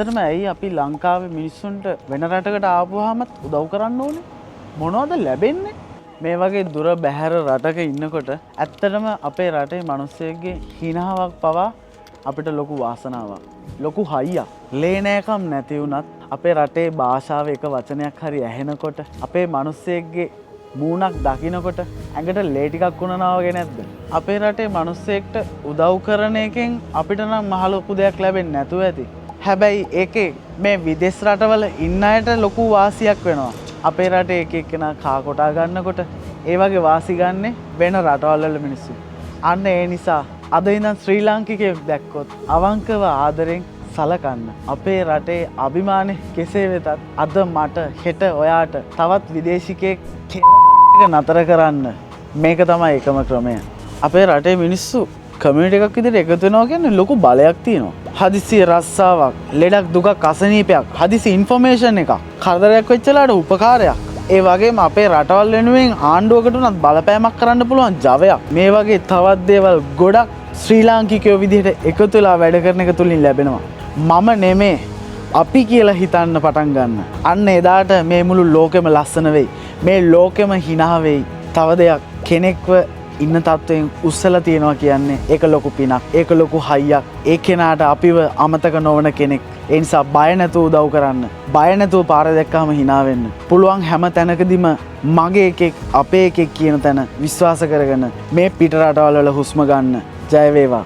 ඇත්තටම ඇයි අපි ලංකාවේ මිනිස්සුන්ට වෙන රටකට ආපුවාමත් උදව් කරන්න ඕනේ? මොනවද ලැබෙන්නේ? මේ වගේ දුර බැහැර රටක ඉන්නකොට ඇත්තටම අපේ රටේ මිනිස්සෙක්ගේ හිනාවක් පවා අපිට ලොකු වාසනාවක්. ලොකු හයියක්. ලේනෑකම් නැති වුණත් අපේ රටේ භාෂාවේ එක වචනයක් හරි ඇහෙනකොට අපේ මිනිස්සෙක්ගේ මූණක් දකින්නකොට ඇඟට ලේ ටිකක් උනනවා වගේ නැද්ද? අපේ රටේ මිනිස්සෙක්ට උදව් කරන එකෙන් අපිට නම් මහ ලොකු දෙයක් ලැබෙන්නේ නැතුව ඇති. හැබැයි ඒකේ මේ විදේශ රටවල ඉන්න අයට ලොකු වාසියක් වෙනවා. අපේ රටේ එක එක්කෙනා කා කොටා ගන්නකොට ඒ වගේ වාසි ගන්නෙ වෙන රටවල් වල මිනිස්සු. අන්න ඒ නිසා අද ඉඳන් ශ්‍රී ලාංකිකයෙක් දැක්කොත් අවංකව ආදරෙන් සලකන්න. අපේ රටේ අභිමානේ කෙසේ වෙතත් අද මට හෙට ඔයාට තවත් විදේශිකයෙක් නතර කරන්න මේක තමයි එකම ක්‍රමය. අපේ රටේ මිනිස්සු කමියුනිටි එකක් විදිහට එකතු වෙනවා කියන්නේ ලොකු බලයක් තියෙනවා. හදිසි රස්සාවක්, ලෙඩක් දුකක් අසනීපයක්, හදිසි ඉන්ෆර්මේෂන් එකක්, කරදරයක් වෙච්චලාට උපකාරයක්. ඒ වගේම අපේ රටවල් වෙනුවෙන් ආණ්ඩුවකට උනත් බලපෑමක් කරන්න පුළුවන් ජවයක්. මේ වගේ තවත් දේවල් ගොඩක් ශ්‍රී ලාංකිකයෝ විදිහට එකතු වෙලා වැඩ කරන එක තුලින් ලැබෙනවා. මම නෙමේ අපි කියලා හිතන්න පටන් ගන්න. අන්න එදාට මේ මුළු ලෝකෙම ලස්සන වෙයි. මේ ලෝකෙම hina වෙයි. තව දෙයක් කෙනෙක්ව ඉන්න තත්වයෙන් උස්සලා තියනවා කියන්නේ ඒක ලොකු පිනක්. ඒක ලොකු හයියක්. ඒ කෙනාට අපිව අමතක නොවන කෙනෙක්. ඒ නිසා බය නැතුව උදව් කරන්න. බය නැතුව පාර දැක්කම hina වෙන්න. පුළුවන් හැම තැනකදීම මගේ එකෙක් අපේ එකෙක් කියන තැන විශ්වාස කරගෙන මේ පිට රටවල් වල හුස්ම ගන්න. ජය වේවා.